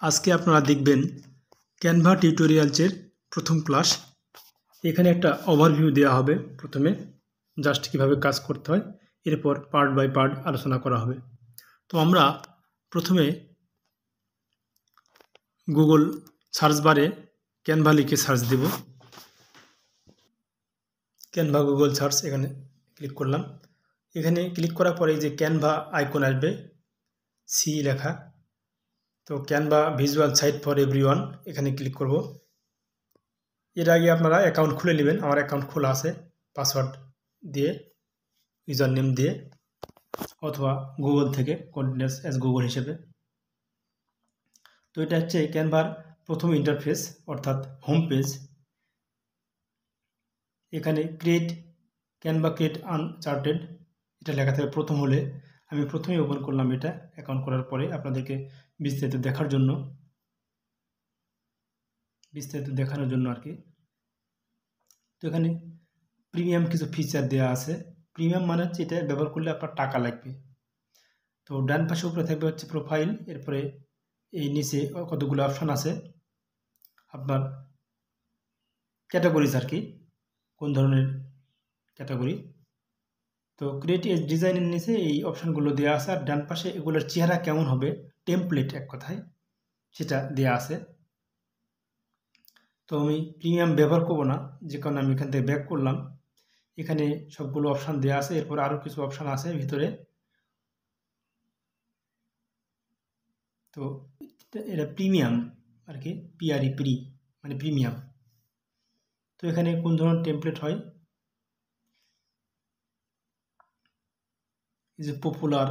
আজকে আপনারা দেখবেন ক্যানভা টিউটোরিয়ালসের প্রথম ক্লাস। এখানে একটা ওভারভিউ দেওয়া হবে। প্রথমে জাস্ট কিভাবে কাজ করতে হয়, এরপর পার্ট বাই পার্ট আলোচনা করা হবে। তো আমরা প্রথমে গুগল সার্চ বারে ক্যানভা লিখে সার্চ দেব। ক্যানভা গুগল সার্চ এখানে ক্লিক করলাম। এখানে ক্লিক করার পরে যে ক্যানভা আইকন আসবে, সি লেখা। তো Canva visual site for everyone এখানে ক্লিক করব। এর আগে আপনারা অ্যাকাউন্ট খুলে নেবেন। আমার অ্যাকাউন্ট খোলা আছে, পাসওয়ার্ড দিয়ে, ইউজার নেম দিয়ে, অথবা গুগল থেকে কন্টিনিউয়াস অ্যাজ গুগল হিসেবে। তো এটা হচ্ছে ক্যানভার প্রথম ইন্টারফেস, অর্থাৎ হোম পেজ। এখানে ক্যানভা ক্রিয়েট আনচার্টেড এটা লেখা থাকে প্রথম হলে। আমি প্রথমেই ওপেন করলাম এটা অ্যাকাউন্ট করার পরে আপনাদেরকে বিস্তারিত দেখানোর জন্য আর কি। তো এখানে প্রিমিয়াম কিছু ফিচার দেওয়া আছে। প্রিমিয়াম মানে হচ্ছে এটা ব্যবহার করলে আপনার টাকা লাগবে। তো ডান পাশে উপরে থাকবে হচ্ছে প্রোফাইল, এরপরে এই নিচে কতগুলো অপশান আছে, আপনার ক্যাটাগরিজ আর কি, কোন ধরনের ক্যাটাগরি। তো ক্রিয়েট এ ডিজাইনের নিচে এই অপশানগুলো দেওয়া আছে। আর ডান পাশে এগুলোর চেহারা কেমন হবে, টেমপ্লেট এক কথায়, সেটা দেওয়া আছে। তো আমি প্রিমিয়াম ব্যবহার করব না, যে কারণে আমি এখান থেকে ব্যাক করলাম। এখানে সবগুলো অপশান দেওয়া আছে, এরপর আরও কিছু অপশান আছে ভিতরে। তো এটা প্রিমিয়াম আর কি, প্রি মানে প্রিমিয়াম। তো এখানে কোন ধরনের টেমপ্লেট হয়, এই যে পপুলার,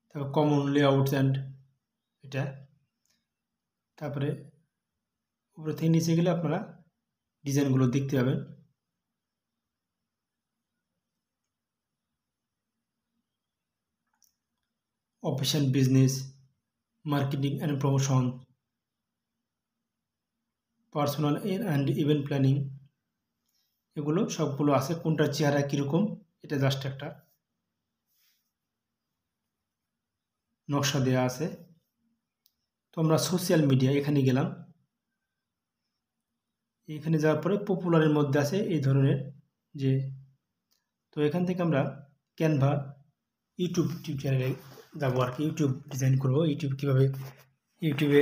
তারপর কমন লেআউটস অ্যান্ড এটা। তারপরে উপরে থেকে নিচে গেলে আপনারা ডিজাইনগুলো দেখতে পাবেন। Official business, marketing and promotion, personal and event planning, এগুলো সবগুলো আছে। কোনটার চেহারা কীরকম এটা জাস্ট একটা নকশা দেওয়া আছে। তো আমরা সোশ্যাল মিডিয়া এখানে গেলাম। এখানে যাওয়ার পরে পপুলারের মধ্যে আছে এই ধরনের যে, তো এখান থেকে আমরা ক্যানভা ইউটিউব চ্যানেলে যাবো আর কি, ইউটিউব ডিজাইন করব। কীভাবে ইউটিউবে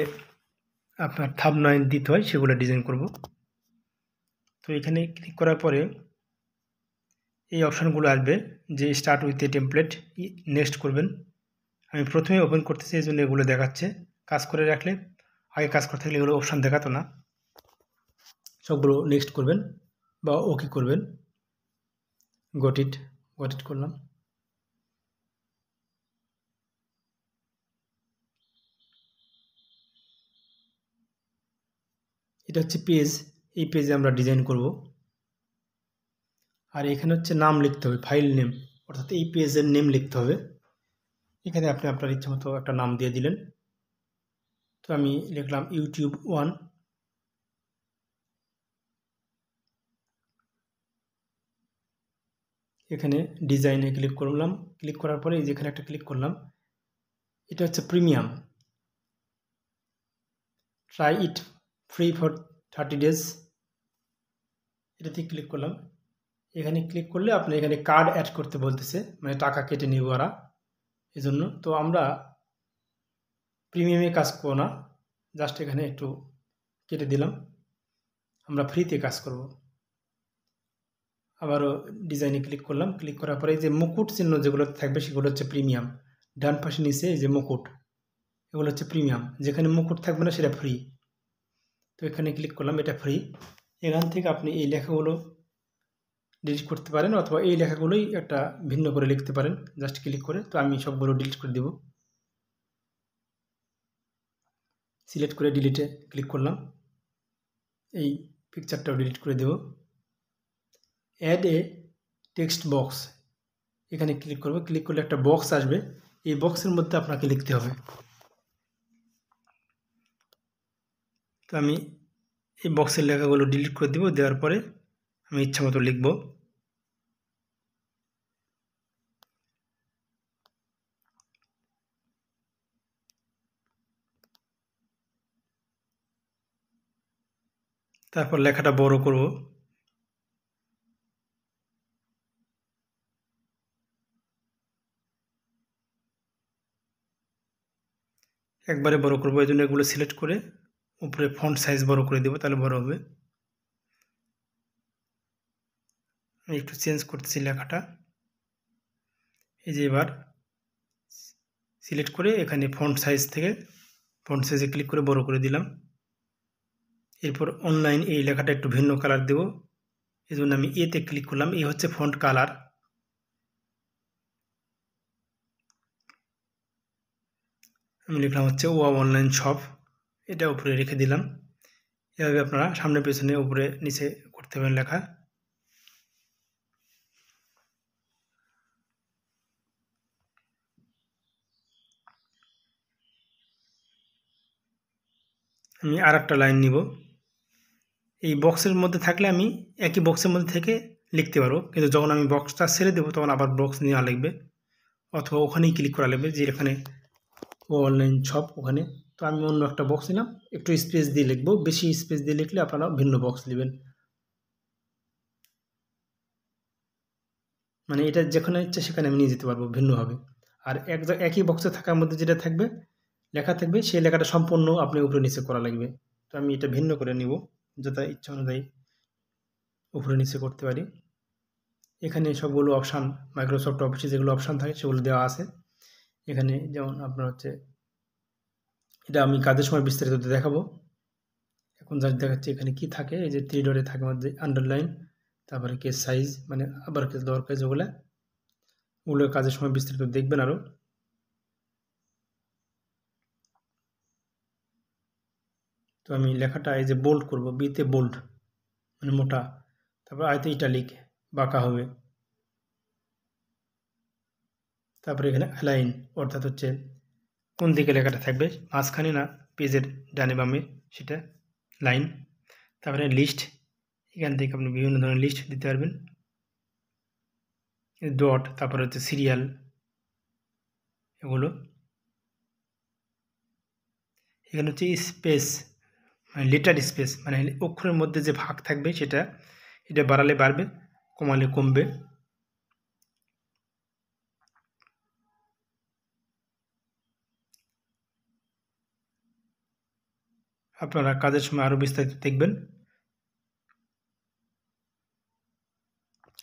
আপনার থাম্বনেইল দিতে হয় সেগুলো ডিজাইন করব। তো এখানে ক্লিক করার পরে এই অপশানগুলো আসবে, যে start with a template, next করবেন। আমি প্রথমে ওপেন করতেছি, এই জন্য এগুলো দেখাচ্ছে। কাজ করে রাখলে, আগে কাজ করতে থাকলে এগুলো অপশান দেখাতো না। সবগুলো নেক্সট করবেন বা ওকে করবেন। গট ইট করলাম। এটা হচ্ছে পেজ, এই পেজে আমরা ডিজাইন করব। আর এখানে হচ্ছে নাম লিখতে হবে, ফাইল নেম, অর্থাৎ এই পেজের নেম লিখতে হবে। এখানে আপনি আপনার ইচ্ছা মতো একটা নাম দিয়ে দিলেন। তো আমি লিখলাম ইউটিউব 1। এখানে ডিজাইনে ক্লিক করলাম। ক্লিক করার পরে যেখানে একটা ক্লিক করলাম, এটা হচ্ছে premium, try it free for 30 days, এটাতে ক্লিক করলাম। এখানে ক্লিক করলে আপনি এখানে কার্ড অ্যাড করতে বলতেছে, মানে টাকা কেটে নেব ওরা, এই জন্য। তো আমরা প্রিমিয়ামে কাজ করব না, জাস্ট এখানে একটু কেটে দিলাম, আমরা ফ্রিতে কাজ করব। আবারও ডিজাইনে ক্লিক করলাম। ক্লিক করার পরে এই যে মুকুট চিহ্ন যেগুলো থাকবে সেগুলো হচ্ছে প্রিমিয়াম। ডান পাশে নিচে এই যে মুকুট, এগুলো হচ্ছে প্রিমিয়াম। যেখানে মুকুট থাকবে না সেটা ফ্রি। তো এখানে ক্লিক করলাম, এটা ফ্রি। এখান থেকে আপনি এই লেখাগুলো ডিলিট করতে পারেন, অথবা এই লেখাগুলোই একটা ভিন্ন করে লিখতে পারেন জাস্ট ক্লিক করে। তো আমি সবগুলো ডিলিট করে দেব। সিলেক্ট করে ডিলিটে ক্লিক করলাম, এই পিকচারটাও ডিলিট করে দেব। অ্যাড এ টেক্সট বক্স, এখানে ক্লিক করব। ক্লিক করলে একটা বক্স আসবে, এই বক্সের মধ্যে আপনাকে লিখতে হবে। তো আমি এই বক্সের লেখাগুলো ডিলিট করে দেব। দেওয়ার পরে আমি ইচ্ছা মতো লিখব। তারপর লেখাটা বড় করব। একবারে বড় করব, এই জন্য এগুলো সিলেক্ট করে উপরে ফন্ট সাইজ বড় করে দেব, তাহলে বড় হবে। আমি একটু চেঞ্জ করতেছি লেখাটা। এই যে এবার সিলেক্ট করে এখানে ফন্ট সাইজ থেকে ফন্ট সাইজে ক্লিক করে বড় করে দিলাম। এরপর অনলাইন এই লেখাটা একটু ভিন্ন কালার দেব, এই জন্য আমি এতে ক্লিক করলাম। এই হচ্ছে ফন্ট কালার। আমি লিখলাম হচ্ছে ওয়াও অনলাইন শপ, এটা উপরে রেখে দিলাম। এভাবে আপনারা সামনে পেছনে উপরে নিচে করতে পারেন লেখা। আমি আর একটা লাইন নিব। এই বক্সের মধ্যে থাকলে আমি একই বক্সের মধ্যে থেকে লিখতে পারবো, কিন্তু যখন আমি বক্সটা ছেড়ে দেবো তখন আবার বক্স নেওয়া লাগবে, অথবা ওখানেই ক্লিক করা লাগবে, যে এখানে ও অনলাইন শপ ওখানে। তো আমি অন্য একটা বক্স নিলাম, একটু স্পেস দিয়ে লিখবো। বেশি স্পেস দিয়ে লিখলে আপনারা ভিন্ন বক্স নেবেন, মানে এটা যেখানে ইচ্ছে সেখানে আমি নিয়ে যেতে পারবো ভিন্নভাবে। আর একই বক্সে থাকার মধ্যে যেটা থাকবে লেখা থাকবে, সেই লেখাটা সম্পূর্ণ আপনি উপরে নিচে করা লাগবে। তো আমি এটা ভিন্ন করে নিব, যথা ইচ্ছা অনুযায়ী উপরে নিচে করতে পারি। এখানে সবগুলো অপশান মাইক্রোসফট অফিসে যেগুলো অপশান থাকে সেগুলো দেওয়া আছে। এখানে যেমন আপনার হচ্ছে, এটা আমি কাজের সময় বিস্তারিত দেখাবো। এখন যা দেখাচ্ছে এখানে কি থাকে, এই যে 3 ডটে থাকে মধ্যে আন্ডারলাইন, তারপরে কেস সাইজ মানে আবার কেস দেওয়ার কাজ, ওগুলো কাজের সময় বিস্তারিত দেখবেন আরও। তো আমি লেখাটা এই যে বোল্ড করব, বিতে বোল্ড মানে মোটা, তারপর আয়তে ইটালিক বাঁকা হবে। তারপরে এখানে অ্যালাইন, অর্থাৎ হচ্ছে কোন দিকে লেখাটা থাকবে, মাঝখানে না পেজের ডানে বামে, সেটা লাইন। তারপরে লিস্ট, এখান থেকে আপনি বিভিন্ন ধরনের লিস্ট দিতে পারবেন। ডট, তারপরে হচ্ছে সিরিয়াল, এগুলো। এখানে হচ্ছে স্পেস মানে লেটার স্পেস, মানে অক্ষরের মধ্যে যে ভাগ থাকবে সেটা, এটা বাড়ালে বাড়বে, কমালে কমবে। আপনারা কাজের সময় আরও বিস্তারিত দেখবেন।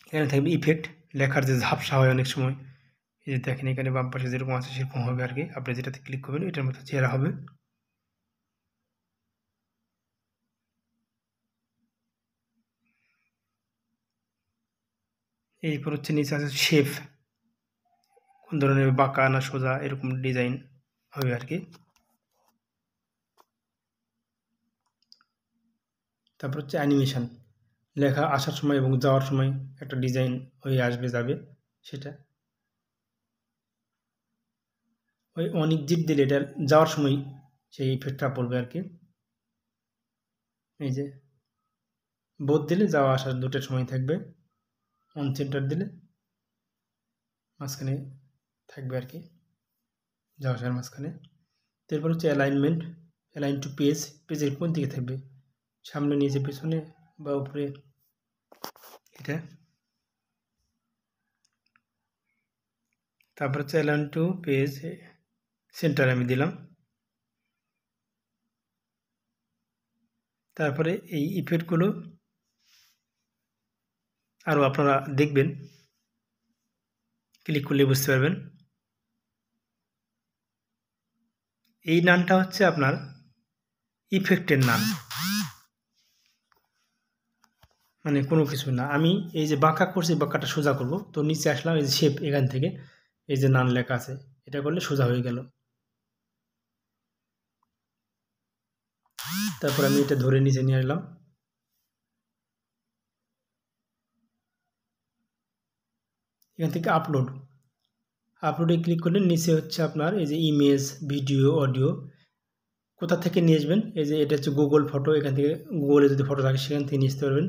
এখানে থাকবে ইফেক্ট, লেখার যে ঝাপসা হয় অনেক সময়, এই যে দেখেন এখানে বাম পাশে যেরকম আছে সেরকম হবে আর কি। আপনি যেটাতে ক্লিক করবেন এটার মতো চেহারা হবে। এরপর হচ্ছে নিচে আছে শেপ, কোন ধরনের বাঁকা না সোজা এরকম ডিজাইন হবে আর কি। তারপর হচ্ছে অ্যানিমেশন, লেখা আসার সময় এবং যাওয়ার সময় একটা ডিজাইন হয়ে আসবে যাবে সেটা। ওই অনেক জিপ দিলে এটা যাওয়ার সময় সেই ইফেক্টটা পড়বে আর কি। এই যে বোধ দিলে যাওয়া আসার দুটোর সময় থাকবে, অন সেন্টার দিলে মাঝখানে থাকবে আর কি, যাওয়া আসার মাঝখানে। তারপর হচ্ছে অ্যালাইনমেন্ট, অ্যালাইন টু পেজ, পেজের কোন দিকে থাকবে, সামনে নিচে পেছনে বা উপরে, এটা। তারপর হচ্ছে অ্যালাইন টু পেজ সেন্টার আমি দিলাম। তারপরে এই ইফেক্টগুলো আরও আপনারা দেখবেন, ক্লিক করলে বুঝতে পারবেন। এই নামটা হচ্ছে আপনার ইফেক্টের নাম, মানে কোনো কিছু না। আমি এই যে বাঁকা করছি, বাঁকাটা সোজা করব, তো নিচে আসলাম, এই যে শেপ, এখান থেকে এই যে নাম লেখা আছে এটা করলে সোজা হয়ে গেল। তারপর আমি এটা ধরে নিচে নিয়ে আসলাম। এখান থেকে আপলোড, আপলোডে ক্লিক করলে নিচে হচ্ছে আপনার এই যে ইমেজ, ভিডিও, অডিও কোথা থেকে নিয়ে আসবেন। এই যে এটা হচ্ছে গুগল ফটো, এখান থেকে গুগলে যদি ফটো থাকে সেখান থেকে নিয়ে আসতে পারবেন।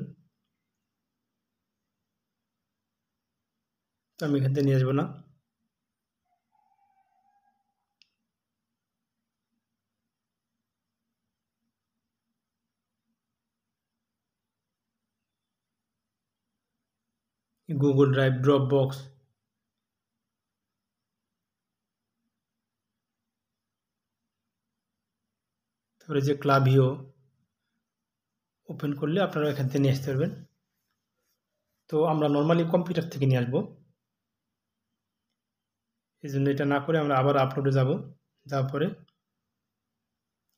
তো আমি এখান থেকে নিয়ে আসবো না। গুগল ড্রাইভ, ড্রপ বক্স, তারপরে যে ক্লাভিও ওপেন করলে আপনারা এখান থেকে নিয়ে আসতে পারবেন। তো আমরা নর্মালি কম্পিউটার থেকে নিয়ে আসবো, এই জন্য এটা না করে আমরা আবার আপলোডে যাব। যাওয়ার পরে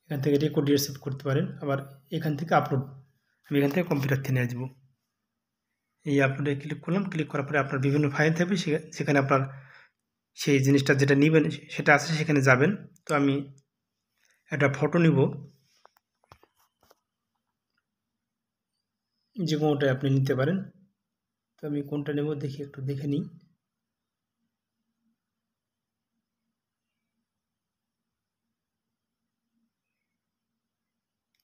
এখান থেকে রেকর্ড রিসিভ করতে পারেন, আবার এখান থেকে আপলোড, আমি এখান থেকে কম্পিউটার থেকে নিয়ে আসবো। এই আপলোডে ক্লিক করলাম, ক্লিক করার পরে আপনার বিভিন্ন ফাইল থাকবে, সেখানে আপনার সেই জিনিসটা যেটা নেবেন সেটা আছে, সেখানে যাবেন। তো আমি একটা ফটো নিব, যে কোনোটাই আপনি নিতে পারেন। তো আমি কোনটা নেব দেখি, একটু দেখে নিই।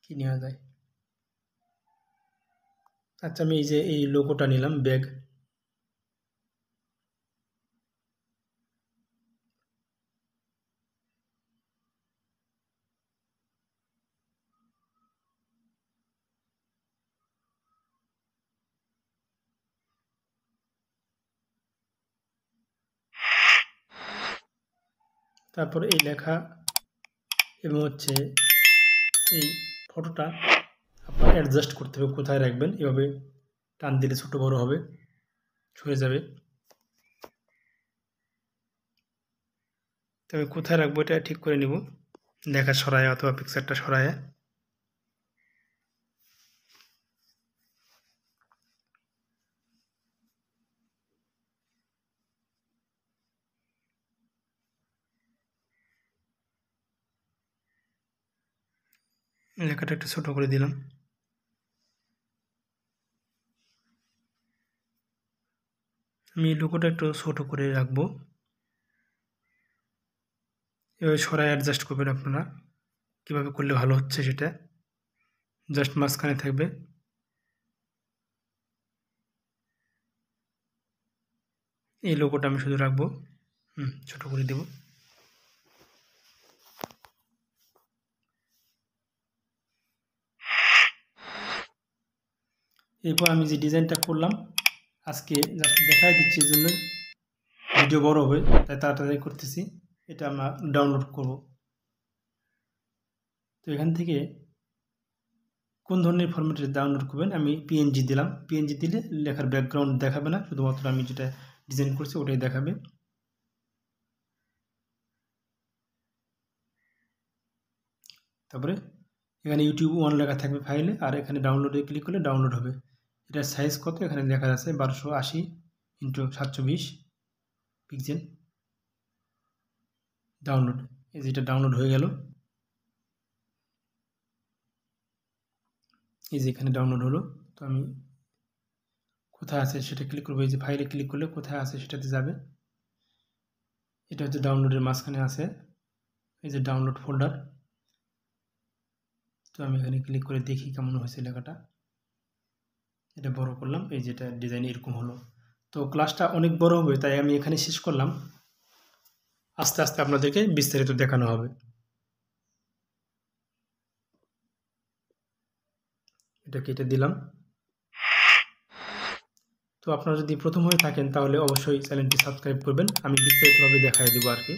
কি নেওয়া যায়? আচ্ছা, আমি এই লোগোটা নিলাম, ব্যাগ। তারপর এই লেখা এবং হচ্ছে এই ফটোটা আপনার অ্যাডজাস্ট করতে হবে, কোথায় রাখবেন। এভাবে টান দিলে ছোট বড় হবে, সরে যাবে। তবে কোথায় রাখবো এটা ঠিক করে নিব, লেখা সরায় অথবা পিকচারটা সরায়। লেখাটা একটু ছোট করে দিলাম। আমি লোগোটা একটু ছোট করে রাখবো, এভাবে সরায় অ্যাডজাস্ট করবেন আপনারা। কীভাবে করলে ভালো হচ্ছে সেটা, জাস্ট মাঝখানে থাকবে। এই লোগোটা আমি শুধু রাখবো, ছোট করে দেব। এরপর আমি যে ডিজাইনটা করলাম আজকে জাস্ট দেখাই দিচ্ছি, এই জন্য ভিডিও বড় হবে, তাই তাড়াতাড়ি করতেছি। এটা আমরা ডাউনলোড করব। তো এখান থেকে কোন ধরনের ফরম্যাটে ডাউনলোড করবেন, আমি পিএনজি দিলাম। পিএনজি দিলে লেখার ব্যাকগ্রাউন্ড দেখাবে না, শুধুমাত্র আমি যেটা ডিজাইন করছি ওটাই দেখাবে। তারপরে এখানে ইউটিউব 1 লেখা থাকবে ফাইলে, আর এখানে ডাউনলোডে ক্লিক করলে ডাউনলোড হবে। এটার সাইজ কত এখানে লেখা আছে, 1280x720 পিক্সেল। ডাউনলোড, এই যেটা ডাউনলোড হয়ে গেল, এই যে এখানে ডাউনলোড হলো। তো আমি কোথায় আছে সেটা ক্লিক করবো, এই যে ফাইলে ক্লিক করলে কোথায় আছে সেটাতে যাবে। এটা হচ্ছে ডাউনলোডের মাঝখানে আছে, এই যে ডাউনলোড ফোল্ডার। তো আমি এখানে ক্লিক করে দেখি কেমন হয়েছে লেখাটা। এটা বড় করলাম, এই যেটা ডিজাইন এরকম হলো। তো ক্লাসটা অনেক বড় হবে, তাই আমি এখানে শেষ করলাম। আস্তে আস্তে আপনাদেরকে বিস্তারিত দেখানো হবে। এটা কেটে দিলাম। তো আপনারা যদি প্রথম হয়ে থাকেন তাহলে অবশ্যই চ্যানেলটি সাবস্ক্রাইব করবেন, আমি বিস্তারিতভাবে দেখাই দেবো আর কি,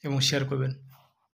এবং শেয়ার করবেন।